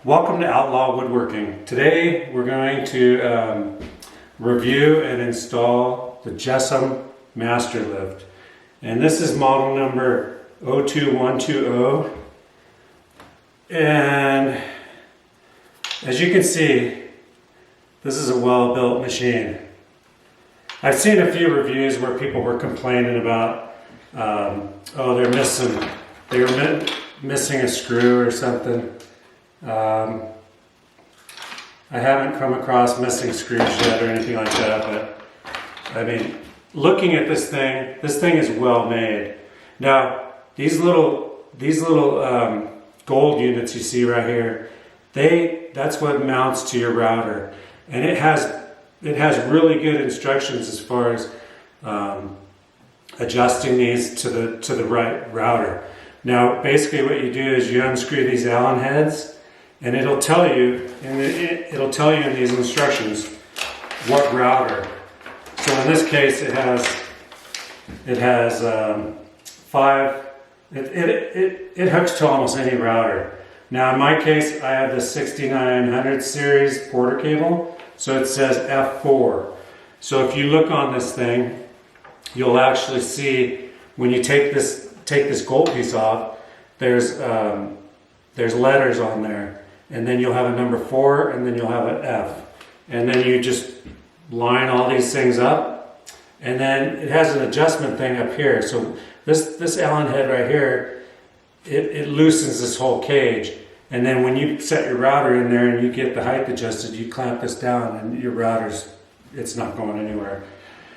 Welcome to Outlaw Woodworking. Today we're going to review and install the Jessam Master Lift. And this is model number 02120. And as you can see, this is a well-built machine. I've seen a few reviews where people were complaining about, oh, they're missing a screw or something. I haven't come across missing screws yet or anything like that, but I mean, looking at this thing is well made. Now, these little gold units you see right here, that's what mounts to your router, and it has really good instructions as far as adjusting these to the right router. Now, basically, what you do is you unscrew these Allen heads. And it'll tell you in these instructions what router. So in this case, it has five. It hooks to almost any router. Now in my case, I have the 6900 series Porter cable, so it says F4. So if you look on this thing, you'll actually see when you take this gold piece off, there's letters on there. And then you'll have a number 4, and then you'll have an F. And then you just line all these things up. And then it has an adjustment thing up here. So this Allen head right here, it loosens this whole cage. And then when you set your router in there and you get the height adjusted, you clamp this down and your it's not going anywhere.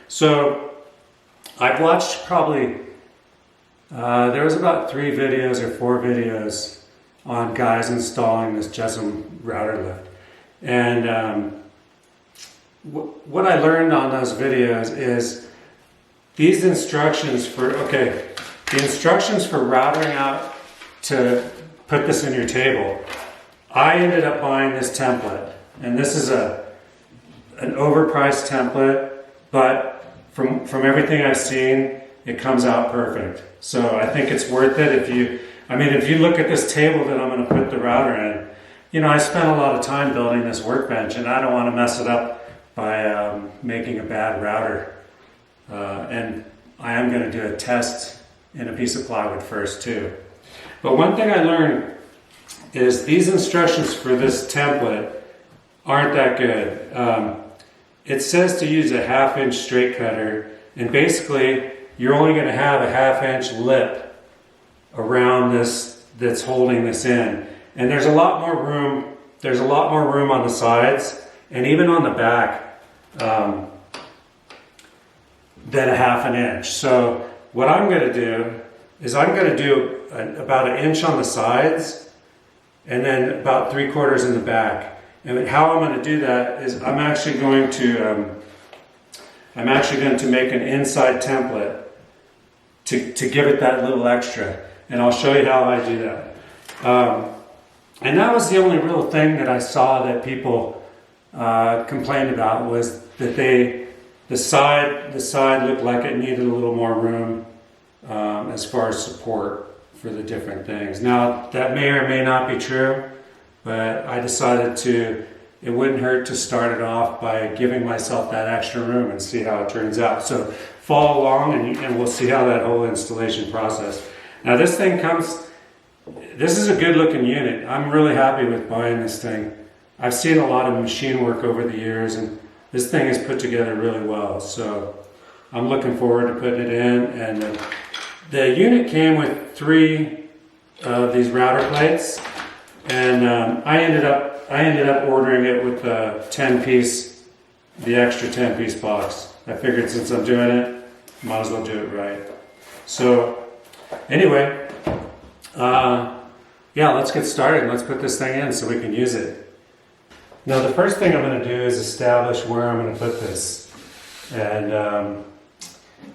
So I've watched probably, there was about 3 videos or 4 videos on guys installing this Jessam router lift. And what I learned on those videos is these instructions the instructions for routing out to put this in your table. I ended up buying this template, and this is an overpriced template, but from everything I've seen, it comes out perfect. So I think it's worth it if you look at this table that I'm going to put the router in, I spent a lot of time building this workbench, and I don't want to mess it up by making a bad router. And I am going to do a test in a piece of plywood first too. But one thing I learned is these instructions for this template aren't that good. It says to use a 1/2 inch straight cutter, and basically you're only going to have a 1/2 inch lip around this that's holding this in, and there's a lot more room on the sides and even on the back than a 1/2 inch. So what I'm going to do is I'm going to do about 1 inch on the sides and then about 3/4 in the back. And how I'm going to do that is I'm actually going to make an inside template to give it that little extra. And I'll show you how I do that. And that was the only real thing that I saw that people complained about, was that the side looked like it needed a little more room as far as support for the different things. Now, that may or may not be true, but I decided it wouldn't hurt to start it off by giving myself that extra room and see how it turns out. So follow along and we'll see how that whole installation process. Now this is a good looking unit. I'm really happy with buying this thing. I've seen a lot of machine work over the years, and this thing is put together really well. So I'm looking forward to putting it in. And the unit came with 3 of these router plates, and I ended up ordering it with the extra 10-piece box. I figured since I'm doing it, might as well do it right. So anyway, let's get started. Let's put this thing in so we can use it. Now, the first thing I'm going to do is establish where I'm going to put this. And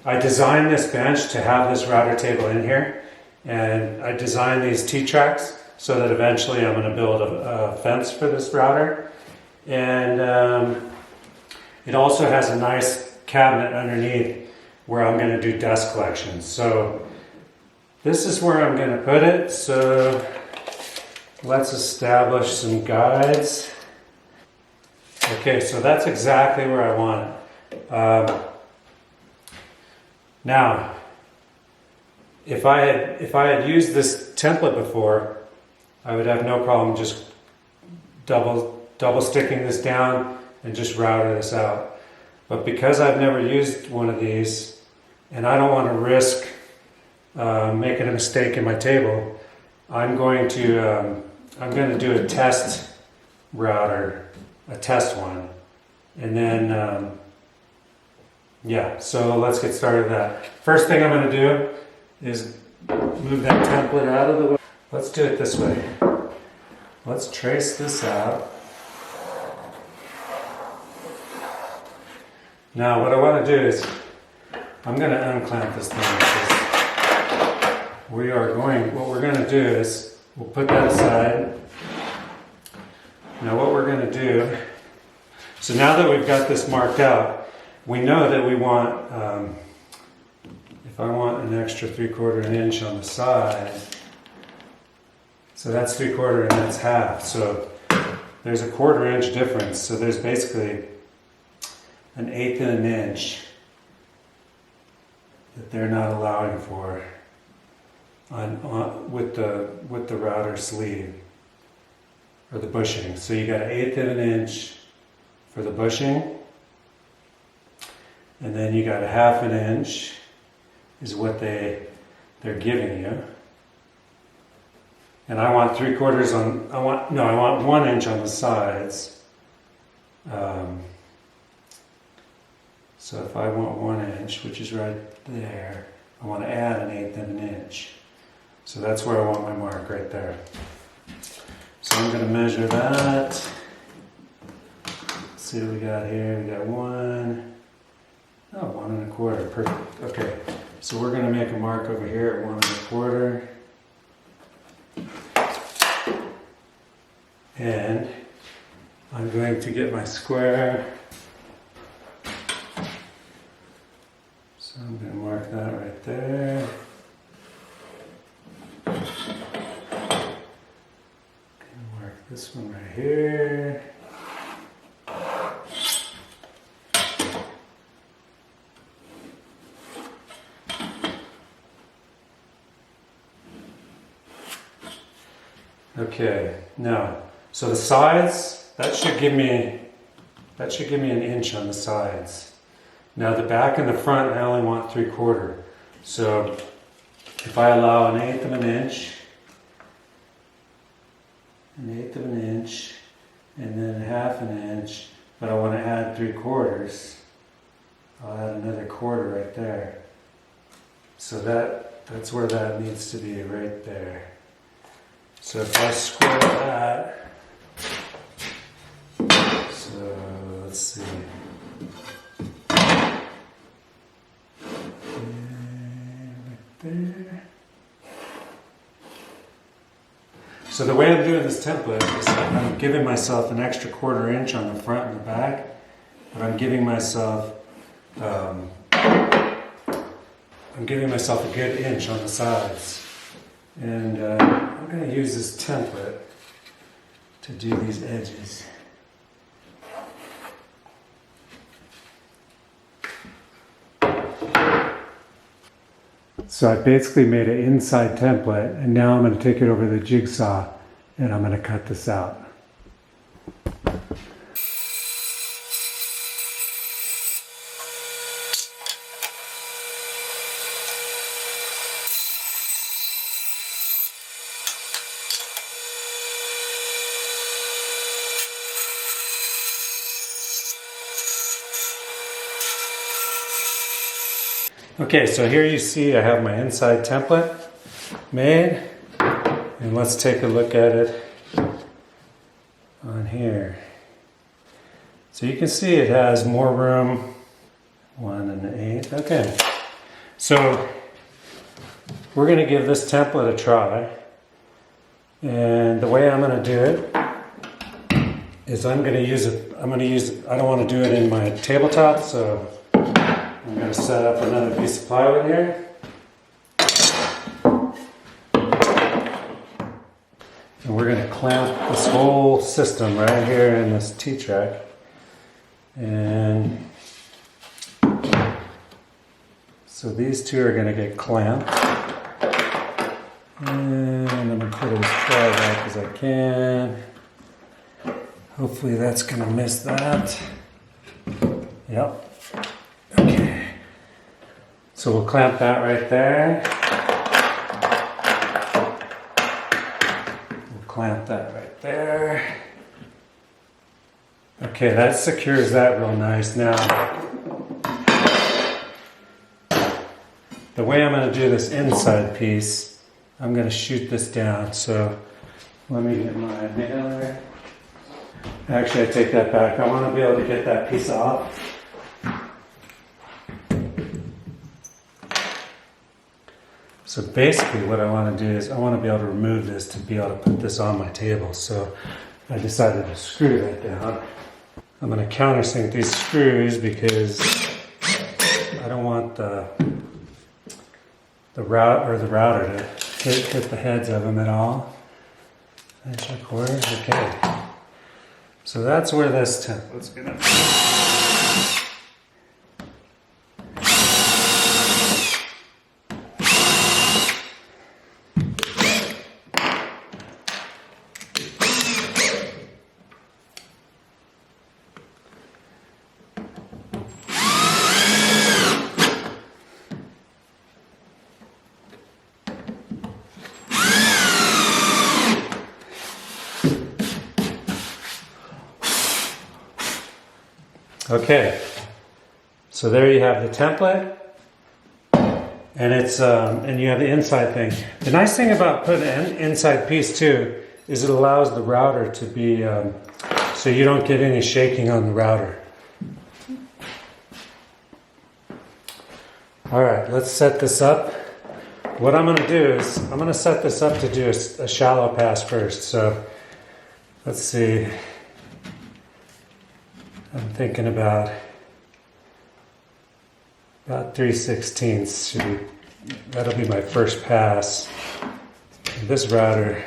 I designed this bench to have this router table in here. And I designed these T-tracks so that eventually I'm going to build a fence for this router. And it also has a nice cabinet underneath where I'm going to do dust collection. So this is where I'm going to put it. So let's establish some guides. Okay, so that's exactly where I want it. Now, if I had used this template before, I would have no problem just double sticking this down and just router this out. But because I've never used one of these, and I don't want to risk making a mistake in my table, I'm going to do a test router, a test one, and then yeah. So let's get started with that. First thing I'm going to do is move that template out of the way. Let's do it this way. Let's trace this out. Now what I want to do is I'm going to unclamp this thing. What we're going to do is we'll put that aside. Now what we're going to do, so now that we've got this marked out, we know that we want, if I want an extra 3/4 inch on the side, so that's 3/4 and that's half. So there's a 1/4 inch difference. So there's basically an 1/8 of an inch that they're not allowing for with the router sleeve or the bushing. So you got an 1/8 of an inch for the bushing, and then you got a 1/2 inch is what they're giving you. And I want 3/4 on. I want 1 inch on the sides. So if I want 1 inch, which is right there, I want to add an 1/8 of an inch. So that's where I want my mark, right there. So I'm going to measure that. Let's see what we got here. We got 1 1/4. Perfect. Okay. So we're going to make a mark over here at 1 1/4. And I'm going to get my square. So I'm going to mark that right there. Mark this one right here. Okay, now, so the sides, that should give me an inch on the sides. Now the back and the front, I only want 3/4. So if I allow an 1/8 of an inch, and then a 1/2 inch, but I want to add 3/4, I'll add another 1/4 right there. So that's where that needs to be, right there. So if I square that, so let's see. There. So the way I'm doing this template is I'm giving myself an extra 1/4 inch on the front and the back, but I'm giving myself a good inch on the sides. And I'm going to use this template to do these edges. So I basically made an inside template, and now I'm going to take it over the jigsaw and I'm going to cut this out. Okay, so here you see I have my inside template made, and let's take a look at it on here. So you can see it has more room, 1 1/8. Okay, so we're going to give this template a try, and the way I'm going to do it is I'm going to use it. I don't want to do it in my tabletop, so I'm going to set up another piece of plywood here. And we're going to clamp this whole system right here in this T-track. And so these two are going to get clamped. And I'm going to put it as far back as I can. Hopefully that's going to miss that. Yep. Okay. So we'll clamp that right there. We'll clamp that right there. Okay, that secures that real nice. Now, the way I'm going to do this inside piece, I'm going to shoot this down. So let me get my nailer. Actually, I take that back. I want to be able to get that piece off. So basically what I want to do is I want to be able to remove this to be able to put this on my table. So I decided to screw that down. I'm going to countersink these screws because I don't want the router to hit the heads of them at all. And check cord. Okay. So that's where this template's going to be. Okay, so there you have the template, and it's and you have the inside thing. The nice thing about putting an inside piece too is it allows the router to be so you don't get any shaking on the router. All right, let's set this up. What I'm going to do is I'm going to set this up to do a shallow pass first. So let's see. I'm thinking about 3/16 should be, that'll be my first pass. This router,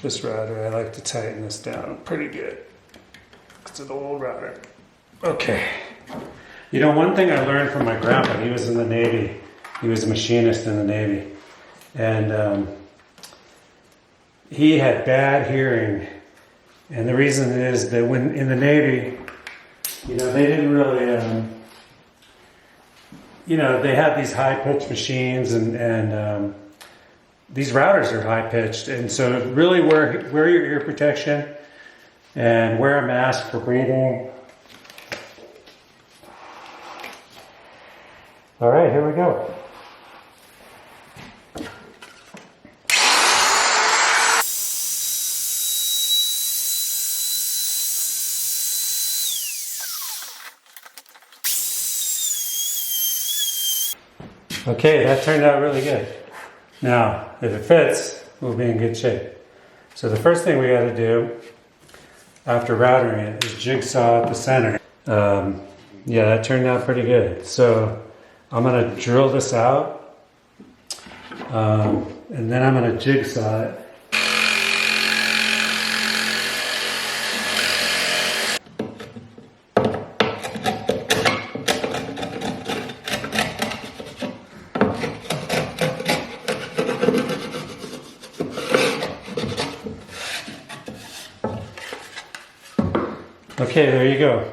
I like to tighten this down pretty good. It's an old router. Okay. You know, one thing I learned from my grandpa, he was in the Navy. He was a machinist in the Navy. And he had bad hearing. And the reason is that when in the Navy, you know, they didn't really, you know, they had these high-pitched machines and these routers are high-pitched. And so really wear your ear protection and wear a mask for breathing. All right, here we go. Okay, that turned out really good. Now, if it fits, we'll be in good shape. So the first thing we got to do after routering it is jigsaw at the center. Yeah, that turned out pretty good. So I'm going to drill this out, and then I'm going to jigsaw it. Okay, there you go.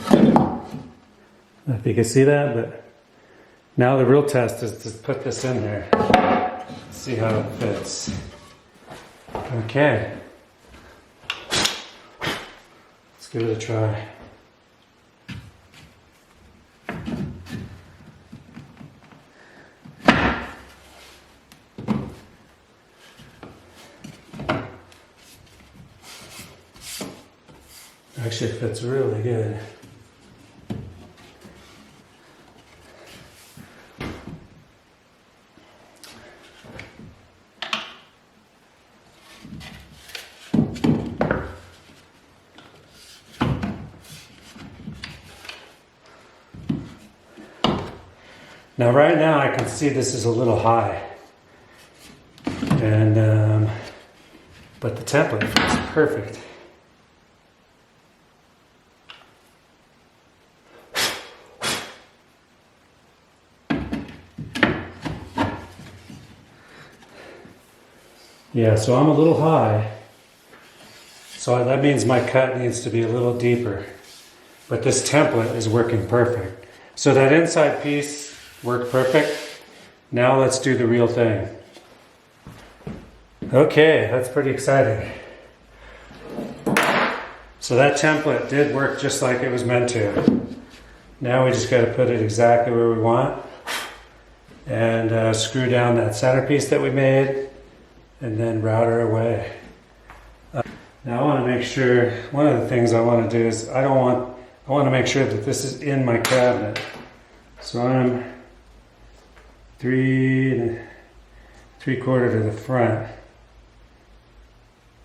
I don't know if you can see that, but now the real test is to put this in there. See how it fits. Okay. Let's give it a try. Actually, it fits really good. Now, right now, I can see this is a little high. And but the template feels perfect. Yeah, so I'm a little high. So that means my cut needs to be a little deeper. But this template is working perfect. So that inside piece worked perfect. Now let's do the real thing. Okay, that's pretty exciting. So that template did work just like it was meant to. Now we just got to put it exactly where we want. And screw down that centerpiece that we made. And then route her away. Now I want to make sure, one of the things I want to do is I want to make sure that this is in my cabinet. So I'm 3 3/4 to the front.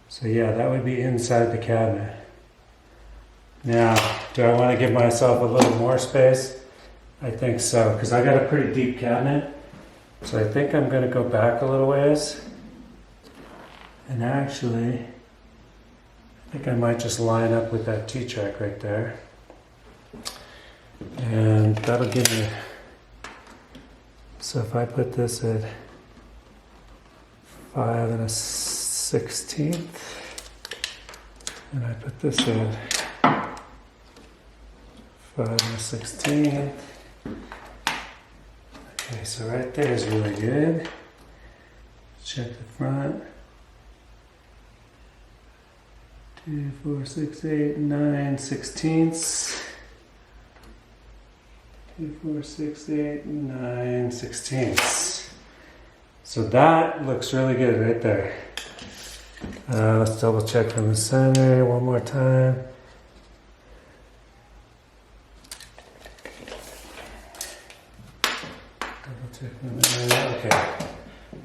So yeah, that would be inside the cabinet. Now, do I want to give myself a little more space? I think so, because I got a pretty deep cabinet. So I think I'm going to go back a little ways. And actually, I think I might just line up with that T-track right there. And that'll give me, so if I put this at 5 1/16, and I put this at 5 1/16. Okay, so right there is really good. Check the front. 2, 4, 6, 8, 9 16ths. 2, 4, 6, 8, 9 16ths. So that looks really good right there. Let's double check from the center one more time. Double check from the center. Okay.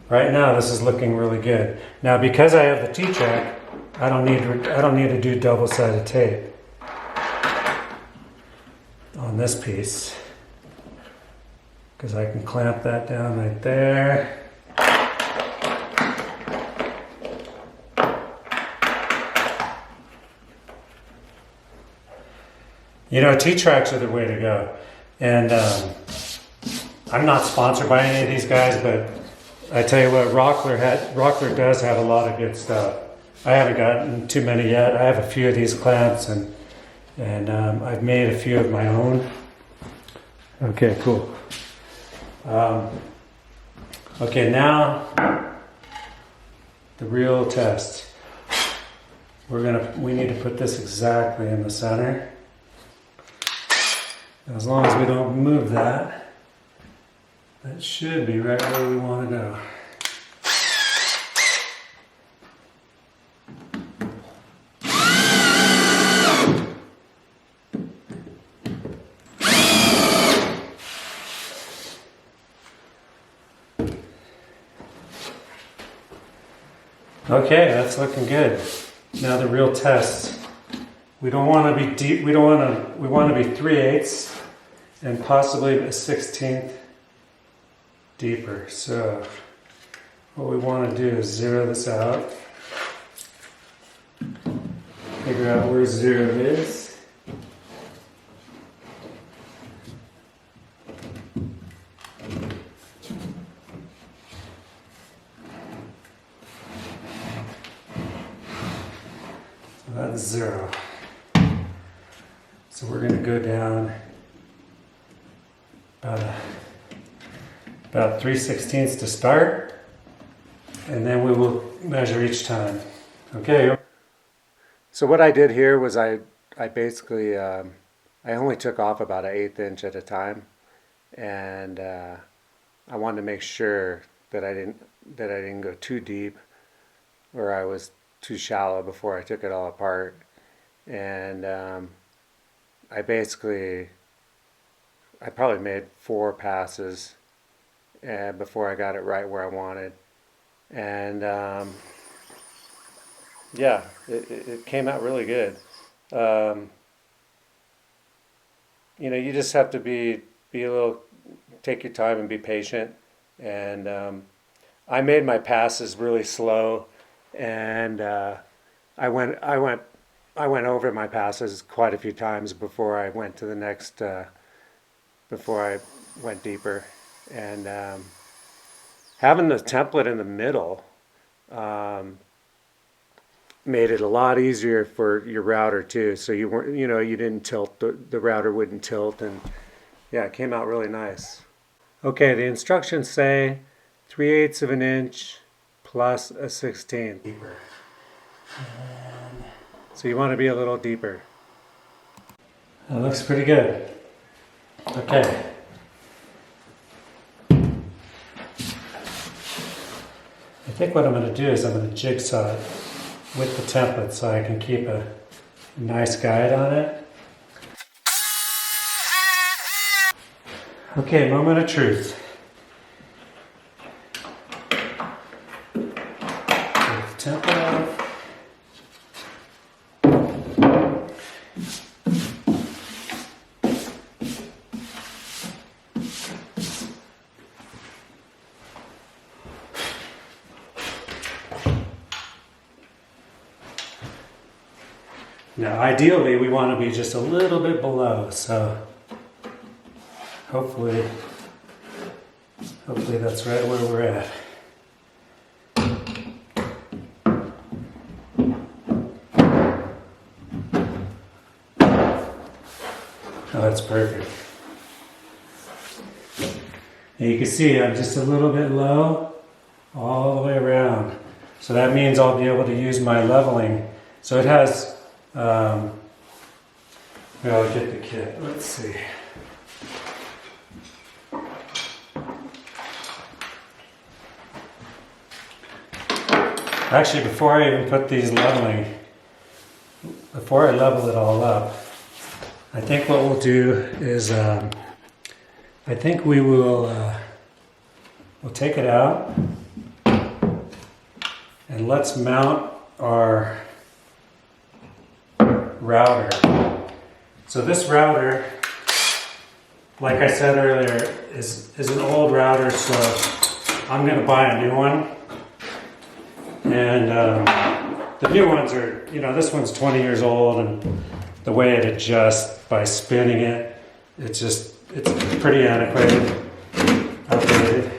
Right now this is looking really good. Now because I have the T-track, I don't need to do double-sided tape on this piece because I can clamp that down right there. You know, T-tracks are the way to go. And I'm not sponsored by any of these guys, but I tell you what, Rockler does have a lot of good stuff. I haven't gotten too many yet. I have a few of these clamps, and I've made a few of my own. Okay, cool. Okay, now the real test. We need to put this exactly in the center. As long as we don't move that, that should be right where we want to go. Okay, that's looking good. Now the real test. We don't want to be deep. We want to be 3/8 and possibly a 1/16 deeper. So what we want to do is zero this out. Figure out where 0 is. That's 0. So we're going to go down about 3/16 to start, and then we will measure each time. Okay. So what I did here was I basically I only took off about 1/8 inch at a time, and I wanted to make sure that I didn't go too deep or I was too shallow before I took it all apart. And I probably made 4 passes before I got it right where I wanted. And yeah, it came out really good. You know, you just have to be a little, take your time and be patient. And I made my passes really slow, and I went over my passes quite a few times before I went to the next, before I went deeper. And having the template in the middle made it a lot easier for your router too. So you weren't, you didn't tilt, the router wouldn't tilt, and yeah, it came out really nice. Okay, the instructions say 3/8 of an inch plus a 16th. Deeper. So you want to be a little deeper. That looks pretty good. Okay. I think what I'm going to do is I'm going to jigsaw it with the template so I can keep a nice guide on it. Okay, moment of truth. Take the template off. Now, ideally, we want to be just a little bit below, so hopefully that's right where we're at. Oh, that's perfect. And you can see I'm just a little bit low all the way around. So that means I'll be able to use my leveling. So it has, well, I'll get the kit. Let's see. Actually, before I even put these leveling, before I level it all up, I think what we'll do is, I think we will, we'll take it out and let's mount our router. So this router, like I said earlier, is an old router, so I'm going to buy a new one. And the new ones are, this one's 20 years old, and the way it adjusts by spinning it, it's pretty antiquated, outdated.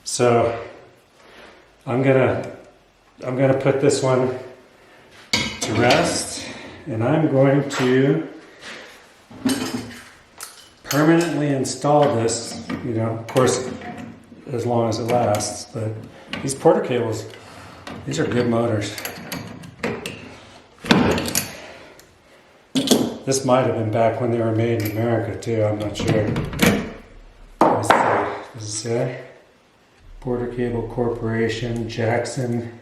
So I'm gonna put this one to rest, and I'm going to permanently install this, of course, as long as it lasts. But these porter cables, these are good motors. This might have been back when they were made in America too, I'm not sure. Let's see. Does it say? Porter Cable Corporation, Jackson,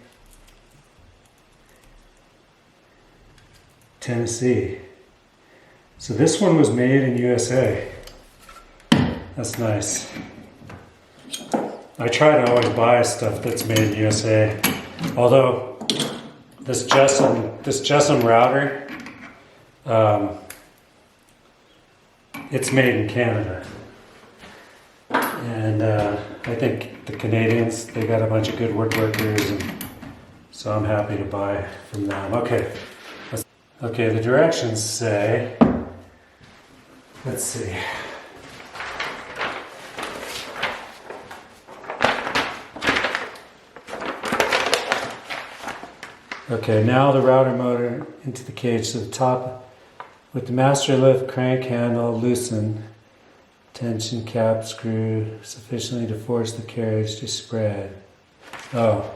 Tennessee. So this one was made in USA. That's nice. I try to always buy stuff that's made in USA. Although this Jessam router, it's made in Canada, and I think the Canadians, they got a bunch of good woodworkers, and so I'm happy to buy from them. Okay, the directions say, let's see. Okay, now the router motor into the cage to the top with the master lift crank handle loosen. Tension cap screw sufficiently to force the carriage to spread. Oh,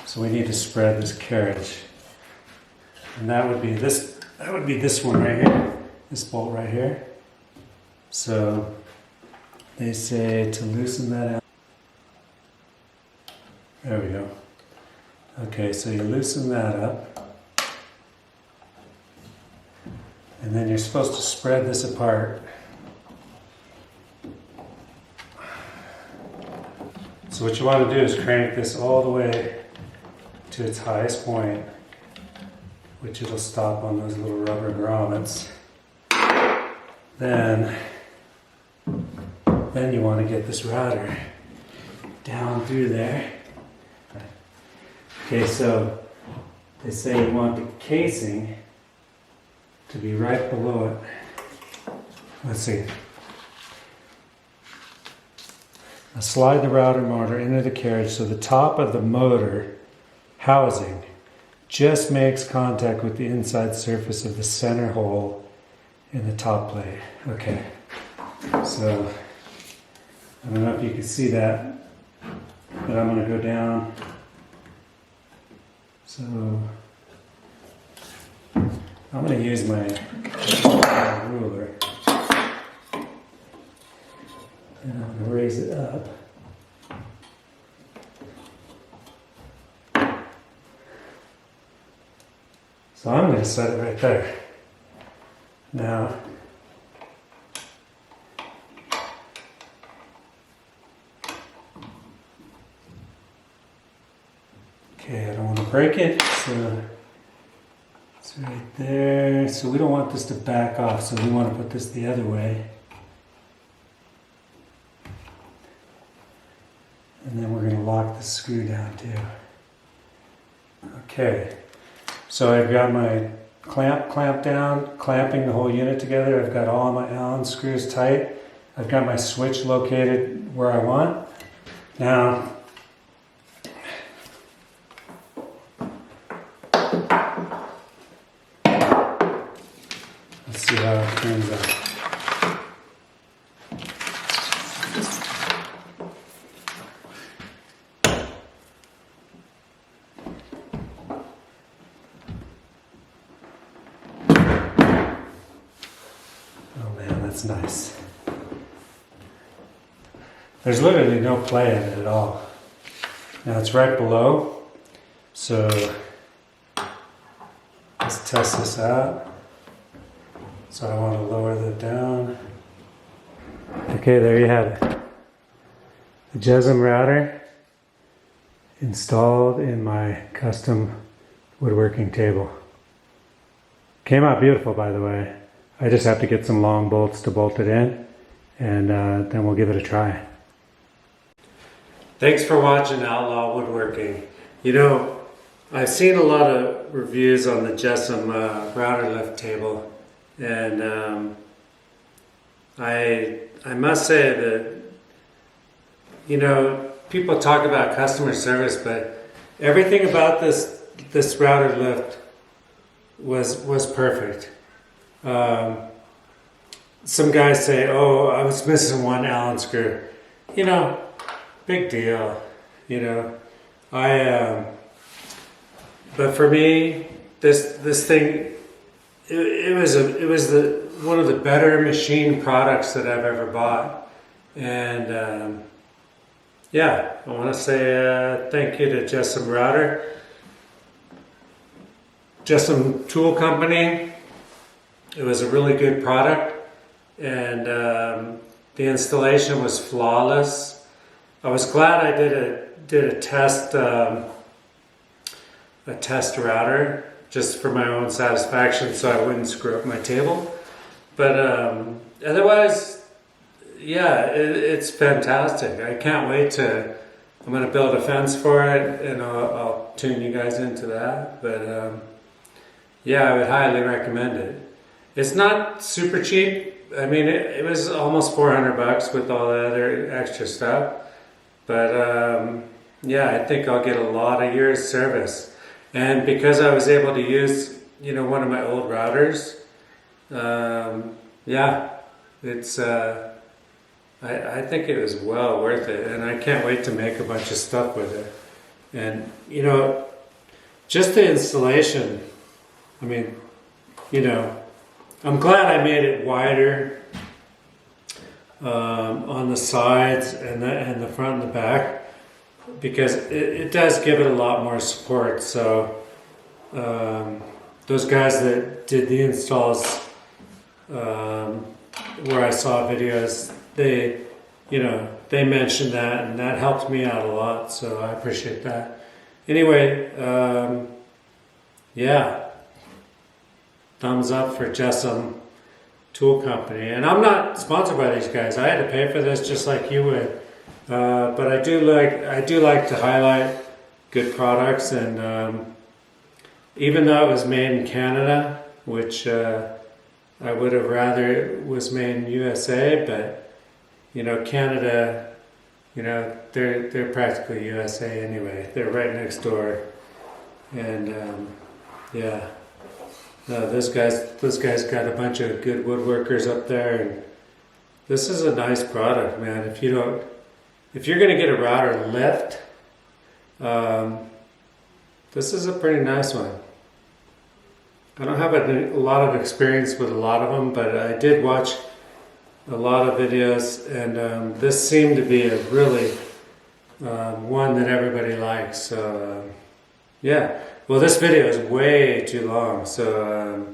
so we need to spread this carriage. And that would be this one right here, this bolt right here. So they say to loosen that out. There we go. Okay, so you loosen that up, and then you're supposed to spread this apart. So what you want to do is crank this all the way to its highest point, which it'll stop on those little rubber grommets. Then you want to get this router down through there. Okay, so they say you want the casing to be right below it. Let's see. Now slide the router motor into the carriage so the top of the motor housing just makes contact with the inside surface of the center hole in the top plate. Okay, so I don't know if you can see that, but I'm going to go down. So I'm going to use my ruler and I'm going to raise it up. So I'm going to set it right there. Now, okay, I don't want to break it, so it's right there. So we don't want this to back off, so we want to put this the other way. And then we're going to lock the screw down too. Okay, so I've got my clamp down, clamping the whole unit together. I've got all my Allen screws tight. I've got my switch located where I want. Now, let's see how it turns out. That's nice. There's literally no play in it at all. Now it's right below, so let's test this out. So I want to lower that down. Okay, there you have it. The JESM router installed in my custom woodworking table. Came out beautiful, by the way. I just have to get some long bolts to bolt it in, and then we'll give it a try. Thanks for watching Outlaw Woodworking. You know, I've seen a lot of reviews on the JESM router lift table, and I must say that, you know, people talk about customer service, but everything about this router lift was perfect. Some guys say, oh, I was missing one Allen screw. You know, big deal. You know, but for me, this thing, it was one of the better machine products that I've ever bought. And yeah, I want to say thank you to JESM Router, JESM Tool Company. It was a really good product, and the installation was flawless. I was glad I did a test router just for my own satisfaction, so I wouldn't screw up my table. But otherwise, yeah, it's fantastic. I can't wait I'm going to build a fence for it, and I'll tune you guys into that. But yeah, I would highly recommend it. It's not super cheap. I mean, it was almost $400 with all the other extra stuff. But yeah, I think I'll get a lot of years service. And because I was able to use, you know, one of my old routers, yeah, it's I think it was well worth it, and I can't wait to make a bunch of stuff with it. And you know, just the installation, I mean, you know, I'm glad I made it wider on the sides and the front and the back, because it does give it a lot more support. So those guys that did the installs where I saw videos, they mentioned that, and that helped me out a lot, so I appreciate that. Anyway, yeah, thumbs up for JESM Tool Company. And I'm not sponsored by these guys. I had to pay for this just like you would. But I do like to highlight good products, and even though it was made in Canada, which I would have rather it was made in USA, but you know, Canada, you know, they're practically USA anyway. They're right next door, and yeah, no, those guys got a bunch of good woodworkers up there, and this is a nice product, man. If you're gonna get a router lift, this is a pretty nice one. I don't have a lot of experience with a lot of them, but I did watch a lot of videos, and this seemed to be a really one that everybody likes. So yeah, well, this video is way too long, so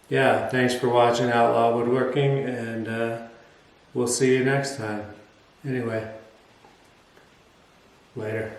yeah, thanks for watching Outlaw Woodworking, and we'll see you next time. Anyway, later.